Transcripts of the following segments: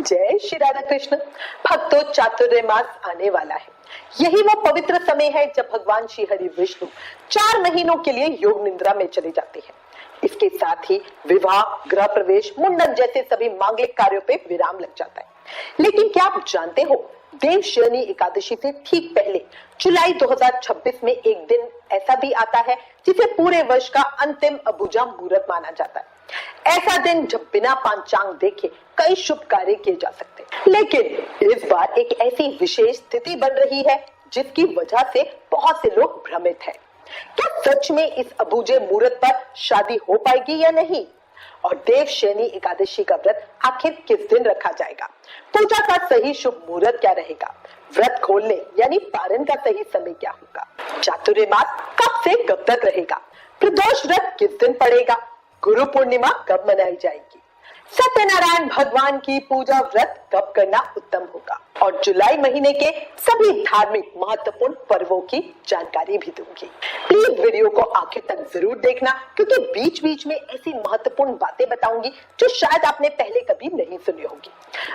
जय श्री राधा कृष्ण। भक्तों, चातुर्य मास आने वाला है। यही वो पवित्र समय है जब भगवान श्री हरि विष्णु 4 महीनों के लिए योग निद्रा में चले जाते हैं। इसके साथ ही विवाह, गृह प्रवेश, मुंडन जैसे सभी मांगलिक कार्यों पे विराम लग जाता है। लेकिन क्या आप जानते हो, देवशयनी एकादशी से ठीक पहले जुलाई 2026 में एक दिन ऐसा भी आता है जिसे पूरे वर्ष का अंतिम अबूझा मुहूर्त माना जाता है। ऐसा दिन जब बिना पंचांग देखे कई शुभ कार्य किए जा सकते हैं। लेकिन इस बार एक ऐसी विशेष स्थिति बन रही है जिसकी वजह से बहुत से लोग भ्रमित हैं। क्या सच में इस अबूझे मुहूर्त पर शादी हो पाएगी या नहीं? और देवशयनी एकादशी का व्रत आखिर किस दिन रखा जाएगा? पूजा का सही शुभ मुहूर्त क्या रहेगा? व्रत खोलने यानी पारण का सही समय क्या होगा? चातुर्य मास कब से कब तक रहेगा? प्रदोष व्रत किस दिन पड़ेगा? गुरु पूर्णिमा कब मनाई जाएगी? सत्यनारायण भगवान की पूजा व्रत कब करना उत्तम होगा? और जुलाई महीने के सभी धार्मिक महत्वपूर्ण पर्वों की जानकारी भी दूंगी। प्लीज वीडियो को आखिर तक जरूर देखना, क्योंकि बीच बीच में ऐसी महत्वपूर्ण बातें बताऊंगी जो शायद आपने पहले कभी नहीं सुनी होगी।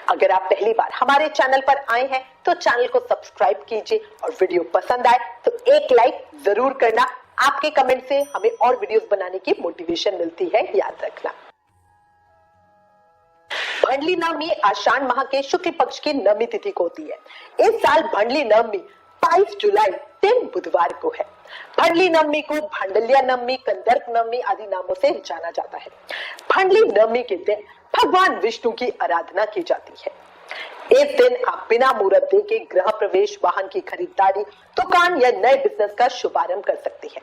अगर आप पहली बार हमारे चैनल पर आए हैं तो चैनल को सब्सक्राइब कीजिए, और वीडियो पसंद आए तो एक लाइक जरूर करना। आपके कमेंट से हमें और वीडियोस बनाने की मोटिवेशन मिलती है, याद रखना। भंडली नवमी आषाढ़ माह के शुक्ल पक्ष की नवमी तिथि को होती है। इस साल भंडली नवमी 22 जुलाई दिन बुधवार को है। भंडली नवमी को भांडल्या नवमी, कंदर्प नवमी आदि नामों से जाना जाता है। भंडली नवमी के दिन भगवान विष्णु की आराधना की जाती है। इस दिन आप बिना मुहूर्त देके गृह प्रवेश, वाहन की खरीदारी, दुकान या नए बिजनेस का शुभारंभ कर सकती है।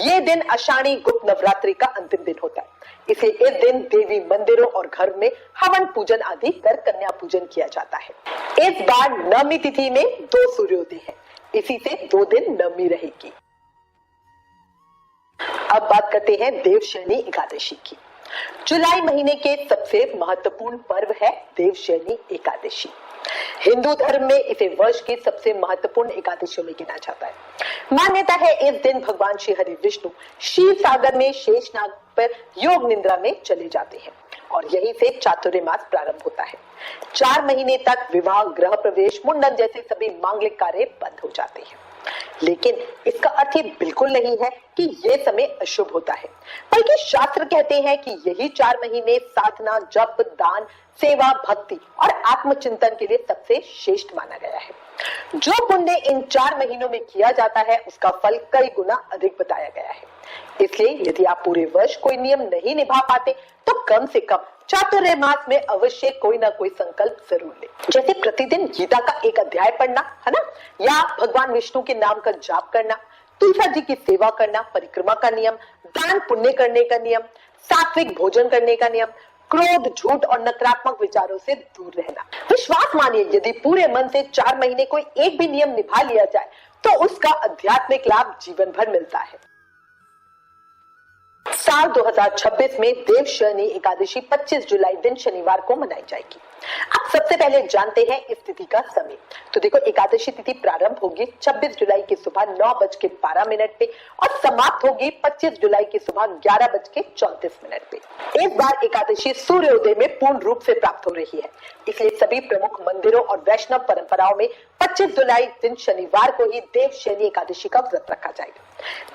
ये दिन आषाढ़ी गुप्त नवरात्रि का अंतिम दिन होता है। इसे इस दिन देवी मंदिरों और घर में हवन पूजन आदि कर कन्या पूजन किया जाता है। इस बार नवमी तिथि में 2 सूर्योदय है, इसी से 2 दिन नवमी रहेगी। अब बात करते हैं देवशयनी एकादशी की। जुलाई महीने के सबसे महत्वपूर्ण पर्व है देवशयनी एकादशी। हिंदू धर्म में इसे वर्ष की सबसे महत्वपूर्ण एकादशियों में गिना जाता है। मान्यता है इस दिन भगवान श्री हरि विष्णु क्षीर सागर में शेषनाग पर योग निद्रा में चले जाते हैं, और यहीं से चातुर्य मास प्रारंभ होता है। 4 महीने तक विवाह, गृह प्रवेश, मुंडन जैसे सभी मांगलिक कार्य बंद हो जाते हैं। लेकिन इसका अर्थ ये बिल्कुल नहीं है कि ये समय अशुभ होता है, बल्कि शास्त्र कहते हैं कि यही 4 महीने साधना, जप, दान, सेवा, भक्ति और आत्मचिंतन के लिए सबसे श्रेष्ठ माना गया है। जो पुण्य इन 4 महीनों में किया जाता है उसका फल कई गुना अधिक बताया गया है। इसलिए यदि आप पूरे वर्ष कोई नियम नहीं निभा पाते तो कम से कम चातुर्य मास में अवश्य कोई ना कोई संकल्प जरूर ले। जैसे प्रतिदिन गीता का एक अध्याय पढ़ना, है ना, या भगवान विष्णु के नाम का जाप करना, तुलसा जी की सेवा करना, परिक्रमा का नियम, दान पुण्य करने का नियम, सात्विक भोजन करने का नियम, क्रोध, झूठ और नकारात्मक विचारों से दूर रहना। विश्वास मानिए, यदि पूरे मन से 4 महीने कोई एक भी नियम निभा लिया जाए तो उसका आध्यात्मिक लाभ जीवन भर मिलता है। साल 2026 में देवशयनी एकादशी 25 जुलाई दिन शनिवार को मनाई जाएगी। अब सबसे पहले जानते हैं इस तिथि का समय। तो देखो, एकादशी तिथि प्रारंभ होगी 26 जुलाई की सुबह 9:12 पे और समाप्त होगी 25 जुलाई की सुबह 11:34 पे। इस बार एकादशी सूर्योदय में पूर्ण रूप से प्राप्त हो रही है, इसलिए सभी प्रमुख मंदिरों और वैष्णव परंपराओं में 25 जुलाई दिन शनिवार को ही देवशयनी एकादशी का व्रत रखा जाएगा।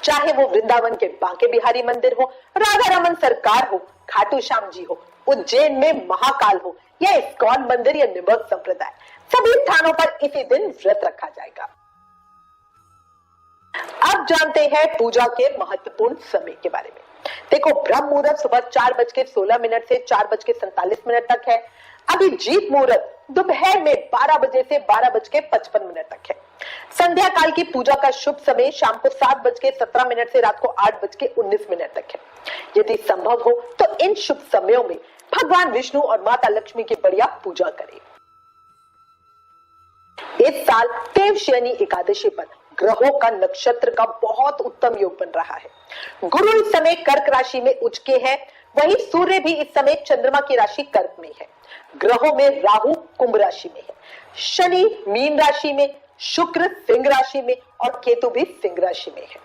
चाहे वो वृंदावन के बांके बिहारी मंदिर हो, राधा रमन सरकार हो, खाटू श्याम जी हो, उज्जैन में महाकाल हो, या इस्कॉन मंदिर या निबर्ग संप्रदाय, सभी स्थानों पर इसी दिन व्रत रखा जाएगा। अब जानते हैं पूजा के महत्वपूर्ण समय के बारे में। देखो, ब्रह्म मुहूर्त सुबह 4:16 से 4:47 तक है। अभिजीत मुहूर्त दोपहर में 12 बजे से 12:55 तक है। संध्या काल की पूजा का शुभ समय शाम को 7:17 से रात को 8:19 तक है। यदि संभव हो तो इन शुभ समयों में भगवान विष्णु और माता लक्ष्मी की बढ़िया पूजा करें। इस साल देवशयनी एकादशी पर ग्रहों का, नक्षत्र का बहुत उत्तम योग बन रहा है। गुरु इस समय कर्क राशि में उच्च के है, वहीं सूर्य भी इस समय चंद्रमा की राशि कर्क में है। ग्रहों में राहु कुंभ राशि में है, शनि मीन राशि में, शुक्र सिंह राशि में और केतु भी सिंह राशि में है।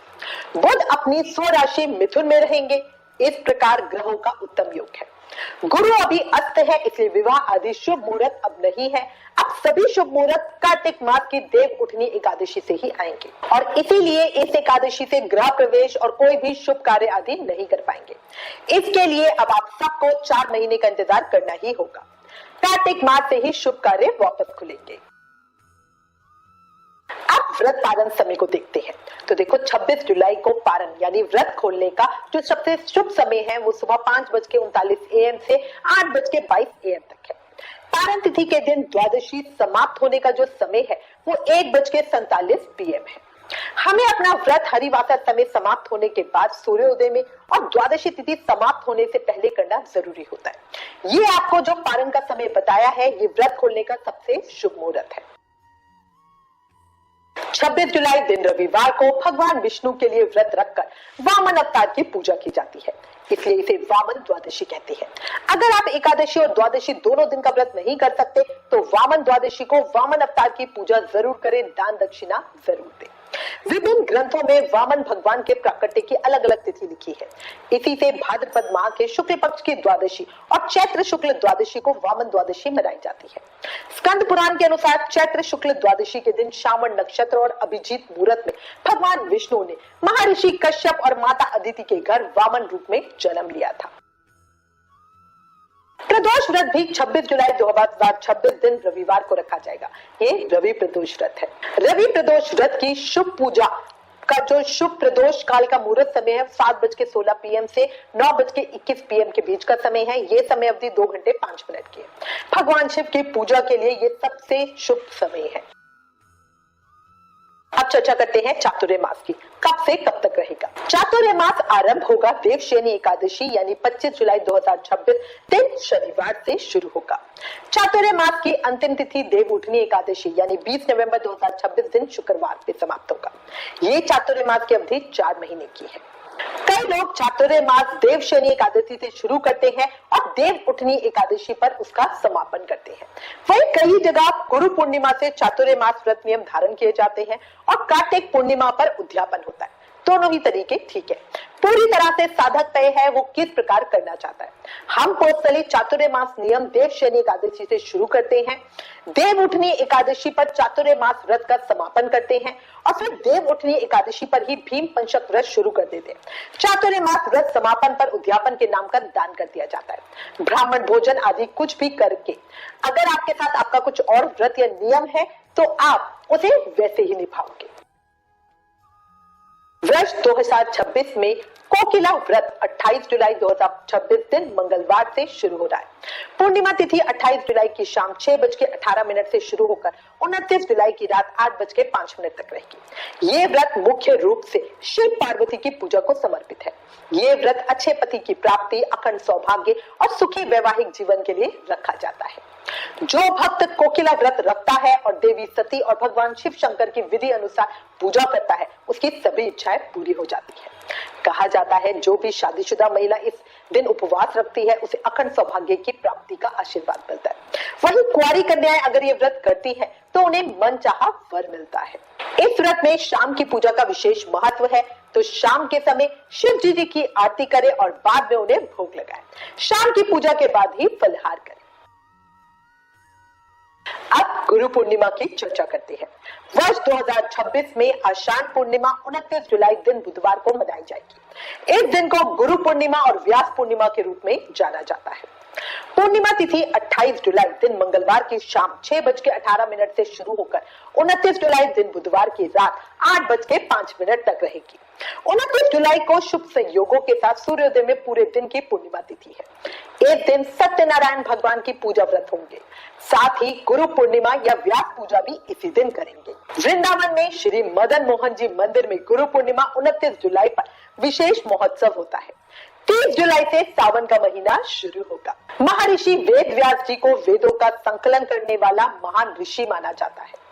बुध अपनी स्वराशि मिथुन में रहेंगे। इस प्रकार ग्रहों का उत्तम योग है। गुरु अभी अस्त है, इसलिए विवाह आदि शुभ मुहूर्त अब नहीं है। अब सभी शुभ मुहूर्त कार्तिक मास की देव उठनी एकादशी से ही आएंगे और इसीलिए इस एकादशी से गृह प्रवेश और कोई भी शुभ कार्य आदि नहीं कर पाएंगे। इसके लिए अब आप सबको 4 महीने का इंतजार करना ही होगा। कार्तिक मास से ही शुभ कार्य वापस खुलेंगे। अब व्रत पारण समय को देखते हैं। तो देखो 26 जुलाई को पारण यानी व्रत खोलने का जो सबसे शुभ समय है वो सुबह 5:39 AM से 8:22 AM तक है। पारण तिथि के दिन द्वादशी समाप्त होने का जो समय है वो 1:47 PM है। हमें अपना व्रत हरिवासर समय समाप्त होने के बाद सूर्योदय में और द्वादशी तिथि समाप्त होने से पहले करना जरूरी होता है। ये आपको जो पारण का समय बताया है ये व्रत खोलने का सबसे शुभ मुहूर्त है। 26 जुलाई दिन रविवार को भगवान विष्णु के लिए व्रत रखकर वामन अवतार की पूजा की जाती है, इसलिए इसे वामन द्वादशी कहते हैं। अगर आप एकादशी और द्वादशी दोनों दिन का व्रत नहीं कर सकते तो वामन द्वादशी को वामन अवतार की पूजा जरूर करें, दान दक्षिणा जरूर दें। विभिन्न ग्रंथों में वामन भगवान के प्राकट्य की अलग अलग तिथि लिखी है। इसी से भाद्रपद माह के शुक्ल पक्ष की द्वादशी और चैत्र शुक्ल द्वादशी को वामन द्वादशी मनाई जाती है। स्कंद पुराण के अनुसार चैत्र शुक्ल द्वादशी के दिन श्रावण नक्षत्र और अभिजीत मुहूर्त में भगवान विष्णु ने महर्षि कश्यप और माता अदिति के घर वामन रूप में जन्म लिया था। प्रदोष व्रत भी 26 जुलाई 2026 दिन रविवार को रखा जाएगा। ये रवि प्रदोष व्रत है। रवि प्रदोष व्रत की शुभ पूजा का जो शुभ प्रदोष काल का मुहूर्त समय है 7:16 PM से 9:21 PM के बीच का समय है। ये समय अवधि 2 घंटे 5 मिनट की है। भगवान शिव की पूजा के लिए ये सबसे शुभ समय है। अब चर्चा करते हैं चातुर्य मास की, कब से कब तक रहेगा। चातुर्य मास आरंभ होगा देवशयनी एकादशी यानी 25 जुलाई 2026 दिन शनिवार से शुरू होगा। चातुर्य मास की अंतिम तिथि देव उठनी एकादशी यानी 20 नवंबर 2026 दिन शुक्रवार से समाप्त होगा। ये चातुर्य मास की अवधि 4 महीने की है। कई लोग चातुर्य मास देवशयनी एकादशी से शुरू करते हैं और देव उठनी एकादशी पर उसका समापन करते हैं। वहीं कई जगह गुरु पूर्णिमा से चातुर्य मास व्रत नियम धारण किए जाते हैं और कार्तिक पूर्णिमा पर उद्यापन होता है। दोनों ही तरीके ठीक है। पूरी तरह से साधक तय है वो किस प्रकार करना चाहता है। हम पर्सनली चातुर्य मास नियम देवशयनी एकादशी से शुरू करते हैं, देव उठनी एकादशी पर चातुर्य मास व्रत का समापन करते हैं और फिर देव उठनी एकादशी पर ही भीम पंचक व्रत शुरू कर देते हैं। चातुर्य मास व्रत समापन पर उद्यापन के नाम का दान कर दिया जाता है। ब्राह्मण भोजन आदि कुछ भी करके अगर आपके साथ आपका कुछ और व्रत या नियम है तो आप उसे वैसे ही निभाओगे। वर्ष 2026 में कोकिला व्रत 28 जुलाई 2026 दिन मंगलवार से शुरू हो रहा है। पूर्णिमा तिथि 28 जुलाई की शाम 6:18 से शुरू होकर 29 जुलाई की रात 8:05 तक रहेगी। ये व्रत मुख्य रूप से शिव पार्वती की पूजा को समर्पित है। ये व्रत अच्छे पति की प्राप्ति, अखंड सौभाग्य और सुखी वैवाहिक जीवन के लिए रखा जाता है। जो भक्त कोकिला व्रत रखता है और देवी सती और भगवान शिव शंकर की विधि अनुसार पूजा करता है उसकी सभी इच्छाएं पूरी हो जाती है। कहा जाता है जो भी शादीशुदा महिला इस दिन उपवास रखती है उसे अखंड सौभाग्य की प्राप्ति का आशीर्वाद मिलता है। वहीं कुंवारी कन्याएं अगर ये व्रत करती है तो उन्हें मनचाहा वर मिलता है। इस व्रत में शाम की पूजा का विशेष महत्व है, तो शाम के समय शिव जी की आरती करें और बाद में उन्हें भोग लगाएं। शाम की पूजा के बाद ही फलहार करें। अब गुरु पूर्णिमा की चर्चा करते हैं। वर्ष 2026 में आषाढ़ पूर्णिमा 29 जुलाई दिन बुधवार को मनाई जाएगी। इस दिन को गुरु पूर्णिमा और व्यास पूर्णिमा के रूप में जाना जाता है। पूर्णिमा तिथि 28 जुलाई दिन मंगलवार की शाम 6:18 से शुरू होकर 29 जुलाई दिन बुधवार की रात 8:05 तक रहेगी। 29 जुलाई को शुभ संयोगों के साथ सूर्योदय में पूरे दिन की पूर्णिमा तिथि है। इस दिन सत्यनारायण भगवान की पूजा व्रत होंगे। साथ ही गुरु पूर्णिमा या व्यास पूजा भी इसी दिन करेंगे। वृंदावन में श्री मदन मोहन जी मंदिर में गुरु पूर्णिमा 29 जुलाई पर विशेष महोत्सव होता है। 30 जुलाई से सावन का महीना शुरू होगा। महर्षि वेद व्यास जी को वेदों का संकलन करने वाला महान ऋषि माना जाता है।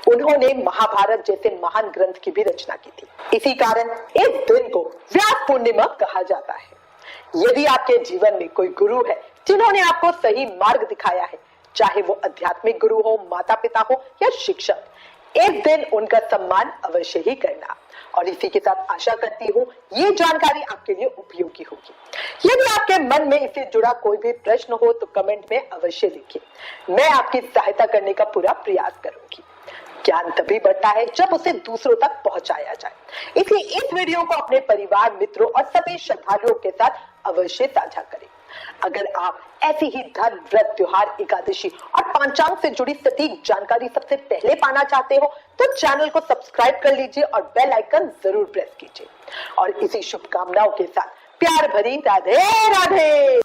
उन्होंने महाभारत जैसे महान ग्रंथ की भी रचना की थी। इसी कारण इस दिन को व्यास पूर्णिमा कहा जाता है। यदि आपके जीवन में कोई गुरु है जिन्होंने आपको सही मार्ग दिखाया है, चाहे वो आध्यात्मिक गुरु हो, माता पिता हो या शिक्षक, इस दिन उनका सम्मान अवश्य ही करना। और इसी के साथ आशा करती हूँ ये जानकारी आपके लिए उपयोगी होगी। यदि आपके मन में इससे जुड़ा कोई भी प्रश्न हो तो कमेंट में अवश्य लिखिए। मैं आपकी सहायता करने का पूरा प्रयास करूंगी। ज्ञान तभी बढ़ता है जब उसे दूसरों तक पहुंचाया जाए। इसलिए इस वीडियो को अपने परिवार, मित्रों और सभी श्रद्धालुओं के साथ अवश्य साझा करें। अगर आप ऐसी ही धर्म, व्रत, त्योहार, एकादशी और पंचांग से जुड़ी सटीक जानकारी सबसे पहले पाना चाहते हो तो चैनल को सब्सक्राइब कर लीजिए और बेल आइकन जरूर प्रेस कीजिए। और इसी शुभकामनाओं के साथ प्यार भरी राधे राधे।